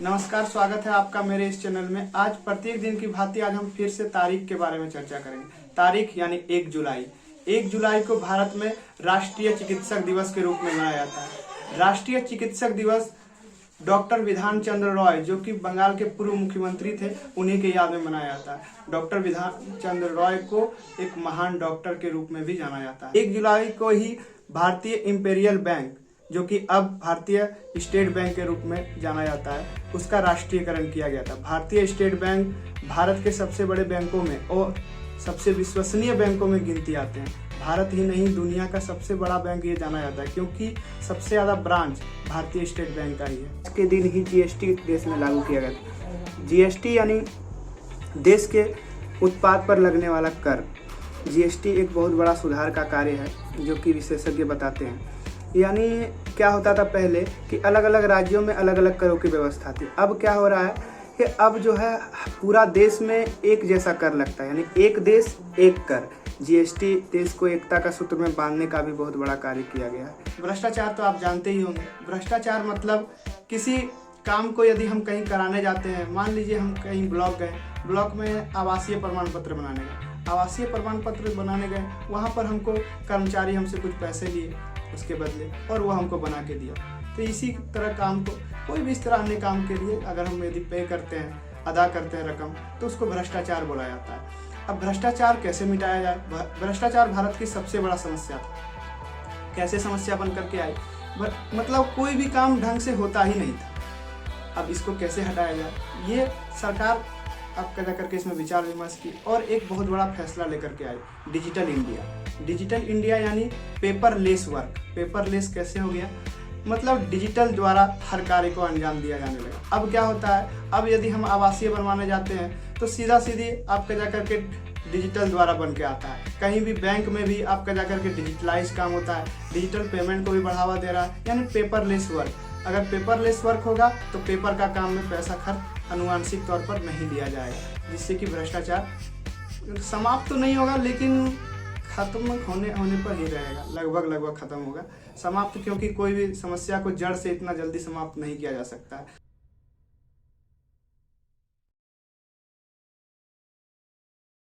नमस्कार, स्वागत है आपका मेरे इस चैनल में। आज प्रत्येक दिन की भांति आज हम फिर से तारीख के बारे में चर्चा करेंगे। तारीख यानी 1 जुलाई। 1 जुलाई को भारत में राष्ट्रीय चिकित्सक दिवस के रूप में मनाया जाता है। राष्ट्रीय चिकित्सक दिवस डॉक्टर विधान चंद्र रॉय, जो कि बंगाल के पूर्व मुख्यमंत्री थे, उन्हीं के याद में मनाया जाता है। डॉक्टर विधान चंद्र रॉय को एक महान डॉक्टर के रूप में भी जाना जाता है। 1 जुलाई को ही भारतीय इंपेरियल बैंक, जो कि अब भारतीय स्टेट बैंक के रूप में जाना जाता है, उसका राष्ट्रीयकरण किया गया था। भारतीय स्टेट बैंक भारत के सबसे बड़े बैंकों में और सबसे विश्वसनीय बैंकों में गिनती आते हैं। भारत ही नहीं, दुनिया का सबसे बड़ा बैंक ये जाना जाता है, क्योंकि सबसे ज़्यादा ब्रांच भारतीय स्टेट बैंक का ही है। इसके दिन ही जीएसटी देश में लागू किया गया था। जीएसटी यानी देश के उत्पाद पर लगने वाला कर। जीएसटी एक बहुत बड़ा सुधार का कार्य है, जो कि विशेषज्ञ बताते हैं। यानी क्या होता था पहले कि अलग अलग राज्यों में अलग अलग करों की व्यवस्था थी। अब क्या हो रहा है कि अब जो है पूरा देश में एक जैसा कर लगता है, यानी एक देश एक कर। जीएसटी देश को एकता का सूत्र में बांधने का भी बहुत बड़ा कार्य किया गया है। भ्रष्टाचार तो आप जानते ही होंगे। भ्रष्टाचार मतलब किसी काम को यदि हम कहीं कराने जाते हैं, मान लीजिए हम कहीं ब्लॉक गए, ब्लॉक में आवासीय प्रमाण पत्र बनाने गए, आवासीय प्रमाण पत्र बनाने गए, वहाँ पर हमको कर्मचारी हमसे कुछ पैसे लिए उसके बदले, और वो हमको बना के दिया। तो इसी तरह काम को, कोई भी इस तरह अन्य काम के लिए अगर हम यदि पे करते हैं, अदा करते हैं रकम, तो उसको भ्रष्टाचार बोला जाता है। अब भ्रष्टाचार कैसे मिटाया जाए? भ्रष्टाचार भारत की सबसे बड़ा समस्या था। कैसे समस्या बन करके आई? मतलब कोई भी काम ढंग से होता ही नहीं था। अब इसको कैसे हटाया जाए, ये सरकार अब कदा करके इसमें विचार विमर्श की और एक बहुत बड़ा फैसला लेकर के आई, डिजिटल इंडिया। डिजिटल इंडिया यानी पेपरलेस वर्क। पेपरलेस कैसे हो गया? मतलब डिजिटल द्वारा हर कार्य को अंजाम दिया जाने लगा। अब क्या होता है, अब यदि हम आवासीय बनवाने जाते हैं तो सीधा सीधी आपका जा करके डिजिटल द्वारा बन के आता है। कहीं भी बैंक में भी आपका जा करके डिजिटलाइज काम होता है। डिजिटल पेमेंट को भी बढ़ावा दे रहा है, यानी पेपरलेस वर्क। अगर पेपरलेस वर्क होगा तो पेपर का काम में पैसा खर्च अनुवांशिक तौर पर नहीं लिया जाएगा, जिससे कि भ्रष्टाचार समाप्त तो नहीं होगा, लेकिन खत्म होने पर ही रहेगा। लगभग खत्म होगा, समाप्त, क्योंकि कोई भी समस्या को जड़ से इतना जल्दी समाप्त नहीं किया जा सकता है।